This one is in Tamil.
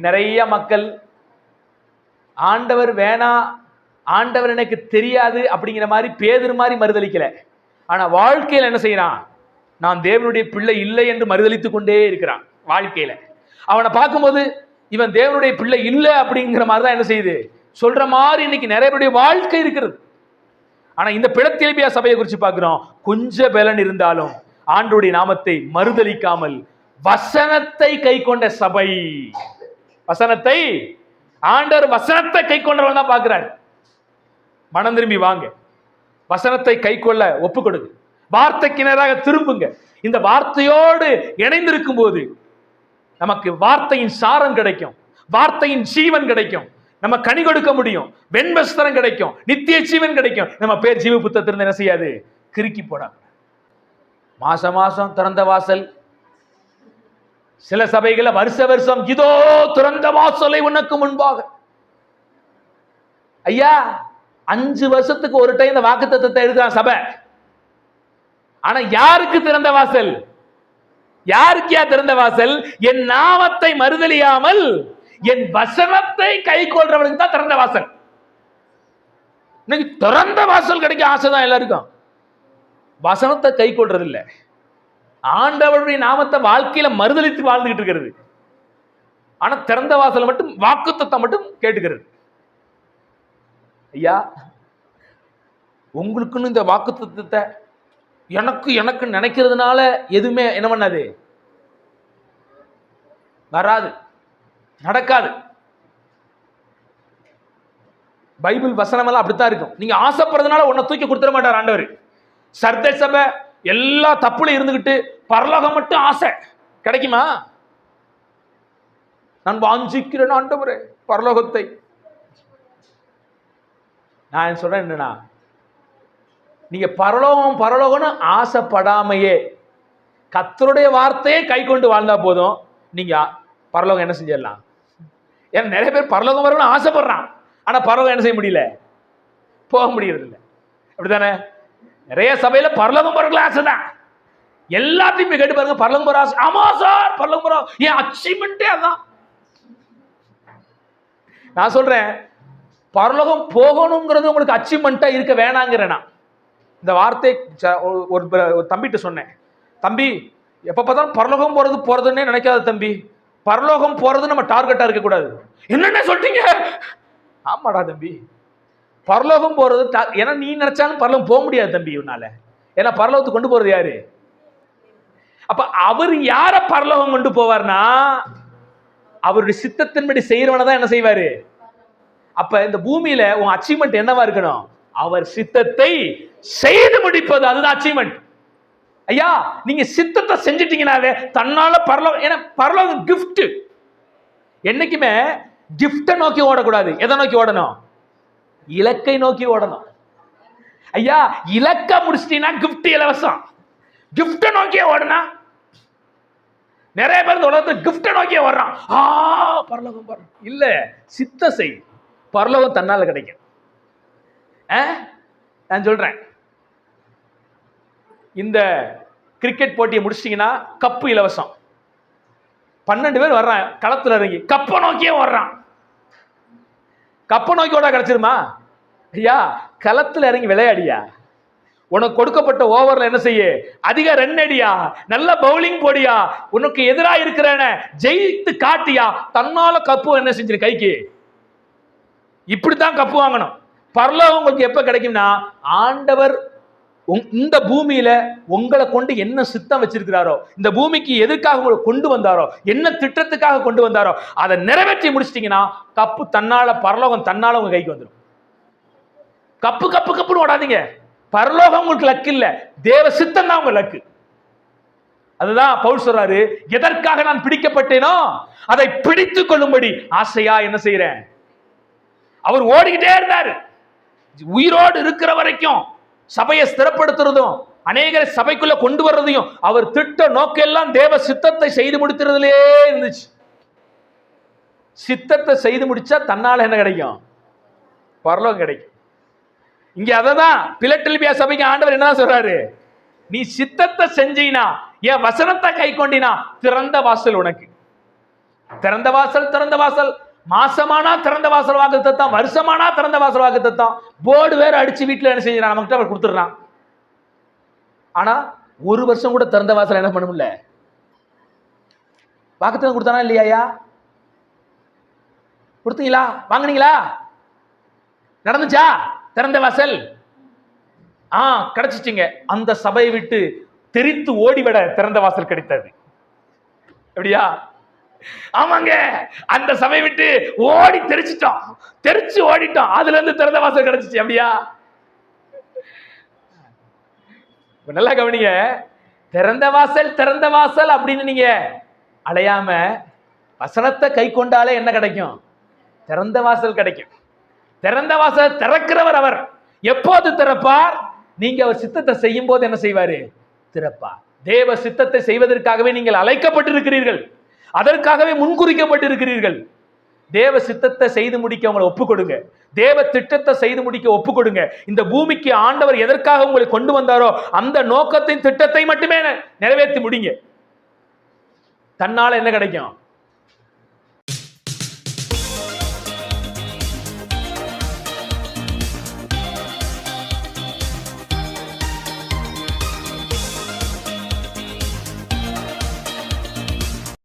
நிறைய மக்கள் ஆண்டவர் வேணா, ஆண்டவர் எனக்கு தெரியாது அப்படிங்கிற மாதிரி பேதுரு மாதிரி மறுதலிக்கல. ஆனா வாழ்க்கையில என்ன செய்யறான்? நான் தேவனுடைய பிள்ளை இல்லை என்று மறுதலித்துக் கொண்டே இருக்கிறான். வாழ்க்கையில அவனை பார்க்கும்போது இவன் தேவனுடைய பிள்ளை இல்லை அப்படிங்கிற மாதிரி தான் என்ன செய்யுது, சொல்ற மாதிரி இன்னைக்கு நிறைய பேருடைய வாழ்க்கை இருக்கிறது. ஆனா இந்த பிலத்தெல்பியா சபையை குறித்து பார்க்கிறோம், கொஞ்ச பலன் இருந்தாலும் ஆண்டவருடைய நாமத்தை மறுதலிக்காமல் வசனத்தை கை கொண்ட சபை. வசனத்தை, ஆண்டவர் வசனத்தை கை கொண்டவன் தான் பார்க்கிறார். மனம் திரும்பி வாங்க, வசனத்தை கை கொள்ள ஒப்பு கொடுங்க, வார்த்தைக்கு நேராக திரும்புங்க. இந்த வார்த்தையோடு இணைந்திருக்கும் போது நமக்கு வார்த்தையின் சாரம் கிடைக்கும், வார்த்தையின் ஜீவன் கிடைக்கும், நம்ம கனி கொடுக்க முடியும், வெண்வஸ்திரம் கிடைக்கும், நித்திய ஜீவன் கிடைக்கும். நம்ம பேர் ஜீவ புத்தகத்திலிருந்து என்ன செய்யாது, கிறுக்கி போடாம. மாசம் மாசம் திறந்த வாசல், சில சபைகள வருஷ வருஷம் இதோ திறந்த வாசலை உனக்கு முன்பாக. ஐயா 5 வருஷத்துக்கு ஒரு டைம் இந்த வாக்குத்தத்தத்தை எடுக்கிறான் சபை. ஆனா யாருக்கு திறந்த வாசல்? யாருக்கு திறந்த வாசல்? என் நாமத்தை மறுதலியாமல் என் வசனத்தை கை கொள்றவனுக்கு தான் திறந்த வாசல். இன்னைக்கு திறந்த வாசல் கிடைக்க ஆசைதான் எல்லாருக்கும், வசனத்தை கை கொள்றது இல்ல, ஆண்டவருடைய நாமத்தை வாழ்க்கையில மறுதலித்து வாழ்ந்துகிட்டு இருக்கிறது. ஆனா திறந்த வாசல் மட்டும், வாக்குத்தத்தம் மட்டும் கேட்டுக்கிறது. ஐயா உங்களுக்குன்னு இந்த வாக்குத்தத்தத்தை எனக்கு எனக்கு நினைக்கிறதுனால எதுவுமே என்ன பண்ணாது, வராது, நடக்காது. பைபிள் வசனம் எல்லாம் அப்படித்தான் இருக்கும். நீங்க ஆசைப்படுறதுனால உன்னை தூக்கி கொடுத்துட மாட்டார் ஆண்டவர். சர்தை சபை எல்லா தப்புல இருந்துகிட்டு பரலோகம் மட்டும் ஆசை கிடைக்குமா? நான் வாஞ்சிக்கிறேன் ஆண்டவரே பரலோகத்தை. நான் சொல்றேன் என்னன்னா, நீங்க பரலோகம் பரலோகம்னு ஆசைப்படாமையே கர்த்தருடைய வார்த்தையே கை கொண்டு வாழ்ந்தா போதும், நீங்க பரலோகம் என்ன செஞ்சிடலாம். ஏன்னா நிறைய பேர் பரலோகம் வரணும்னு ஆசைப்படுறான், ஆனா பரலோகம் என்ன செய்ய முடியல, போக முடியறது இல்லை. அப்படித்தானே? நிறைய சபையில பரலோகம் போறதுல ஆசைதான். எல்லாத்தையும் கேட்டு பாருங்க, பரலோகம் போற ஆசை. ஆமா சார் பரலோகம் போறோம், ஏன் அச்சீவ்மெண்டே அதான். நான் சொல்றேன், பரலோகம் போகணுங்கிறது உங்களுக்கு அச்சீவ்மெண்டா இருக்க வேணாங்கிறேன். இந்த வார்த்தை ஒரு தம்பிட்டு சொன்னேன், தம்பி எப்ப பார்த்தாலும் பரலோகம் போறதுன்னே நினைக்காத தம்பி, பரலோகம் போறது நம்ம டார்கெட்டா இருக்க கூடாது. என்னென்ன சொல்றீங்க? ஆமாடா தம்பி, பரலோகம் போறது ஏன்னா நீ நினைச்சாலும் பரலோகம் போக முடியாது தம்பி உன்னால. ஏன்னா பரலோகத்துக்கு கொண்டு போறது யாரு? அப்ப அவர் யார பரலோகம் கொண்டு போவார்னா அவருடைய சித்தத்தின்படி செய்யறவனை தான் என்ன செய்வாரு. அப்ப இந்த பூமியில உன் அச்சீவ்மெண்ட் என்னவா இருக்கணும்? அவர் சித்தத்தை செய்து முடிப்பது, அதுதான் அச்சீவ்மெண்ட். ஐயா நீங்க சித்தத்தை செஞ்சிட்டீங்கன்னாவே தன்னால பரலோகம். ஏன்னா பரலோகம் கிஃப்ட். என்னைக்குமே கிஃப்டை நோக்கி ஓடக்கூடாது. எதை நோக்கி ஓடணும்? இலக்கை நோக்கி ஓடணும். ஐயா இலக்க முடிச்சிட்டீங்கன்னா கிஃப்ட் இலவசம். கிஃப்டை நோக்கியே ஓடனா நிறைய பேர் இந்த உலகத்தை கிஃப்டை நோக்கியே ஓடுறான். பரலோகம் பரலோகம் இல்ல, சித்த செய், பரலோகம் தன்னால கிடைக்கும். நான் சொல்றேன், இந்த கிரிக்கெட் போட்டியை முடிச்சிட்டீங்கன்னா கப்பு இலவசம். 12 பேர் வர்றான் களத்துல இறங்கி, கப்பை நோக்கியே ஓடுறான். கப்பை நோக்கி ஓட கிடைச்சிருமா? ஐயா களத்துல இறங்கி விளையாடியா, உனக்கு கொடுக்கப்பட்ட ஓவர்ல என்ன செய்ய, அதிக ரன் அடியா, நல்ல பவுலிங் போடியா, உனக்கு எதிராக இருக்கிறன ஜெயித்து காட்டியா, தன்னால கப்பு என்ன செஞ்சிரு கைக்கு. இப்படித்தான் கப்பு வாங்கணும். பரலோகம் உங்களுக்கு எப்ப கிடைக்கும்னா, ஆண்டவர் இந்த பூமியில உங்களை கொண்டு என்ன சித்தம் வச்சிருக்கிறாரோ, இந்த பூமிக்கு எதற்காக உங்களை கொண்டு வந்தாரோ, என்ன திட்டத்துக்காக கொண்டு வந்தாரோ, அதை நிறைவேற்றி முடிச்சிட்டீங்கன்னா கப்பு தன்னால, பரலோகம் தன்னால உங்க கைக்கு வந்துடும். கப்பு கப்பு கப்புன்னு ஓடாதீங்க. பரலோகம் உங்களுக்கு லக்கு இல்ல, தேவ சித்தம் தான் உங்க லக்கு. அதுதான் பவுல் சொல்றாரு, எதற்காக நான் பிடிக்கப்பட்டேனோ அதை பிடித்துக் கொள்ளும்படி ஆசையா என்ன செய்யறேன். அவர் ஓடிக்கிட்டே இருந்தாரு. உயிரோடு இருக்கிற வரைக்கும் சபையை ஸ்திரப்படுத்துறதும் அநேகரை சபைக்குள்ள கொண்டு வர்றதையும் அவர் திட்ட நோக்கெல்லாம் தேவ சித்தத்தை செய்து முடித்துறதுலே இருந்துச்சு. சித்தத்தை செய்து முடிச்சா தன்னால என்ன கிடைக்கும்? பரலோகம் கிடைக்கும். இங்க அததான் பிலட்டெல்பியா சபைக்கு ஆண்டவர் என்ன சொல்றாரு, நீ சித்தத்தை செஞ்சீனா, என் வசனத்தை கை கொண்டினா திறந்த வாசல் உனக்கு. திறந்த வாசல், திறந்த வாசல். மாசமானா திறந்த வாசல் வாக்குத்தத்தம், வருஷமானா திறந்த வாசல் வாக்குத்தத்தம். போர்டு வேற அடிச்சு வீட்டுல என்ன செஞ்சான், நமக்கிட்ட அவர் கொடுத்துடுறான். ஆனா ஒரு வருஷம் கூட திறந்த வாசல் என்ன பண்ண முடியல. வாக்குத்தத்தம் கொடுத்தானா இல்லையா? கொடுத்தீங்களா? வாங்குனீங்களா? நடந்துச்சா திறந்த வாசல்? கிடைச்சிச்சுங்க. அந்த சபையை விட்டு தெரித்து ஓடிவிட திறந்த வாசல் கிடைத்தது. எப்படியா? ஆமாங்க, அந்த சபை விட்டு ஓடி தெரிச்சிட்டோம், தெரிச்சு ஓடிட்டோம், அதுல இருந்து திறந்த வாசல் கிடைச்சிச்சு. அப்படியா? நல்லா கவனிங்க. திறந்த வாசல், திறந்த வாசல் அப்படின்னு நீங்க அலையாம வசனத்தை கை கொண்டாலே என்ன கிடைக்கும்? திறந்த வாசல் கிடைக்கும். திறந்த வாசல் திறக்கிறவர் அவர். எப்போது திறப்பார்? நீங்க அவர் சித்தத்தை செய்யும் போது என்ன செய்வாரு? திறப்பார். தேவ சித்தத்தை செய்வதற்காகவே நீங்கள் அழைக்கப்பட்டிருக்கிறீர்கள், அதற்காகவே முன்குறிக்கப்பட்டிருக்கிறீர்கள். தேவ சித்தத்தை செய்து முடிக்க உங்களை ஒப்பு கொடுங்க. தேவ திட்டத்தை செய்து முடிக்க ஒப்பு கொடுங்க. இந்த பூமிக்கு ஆண்டவர் எதற்காக உங்களை கொண்டு வந்தாரோ அந்த நோக்கத்தின் திட்டத்தை மட்டுமே நிறைவேற்றி முடிங்க. தன்னால என்ன கிடைக்கும்?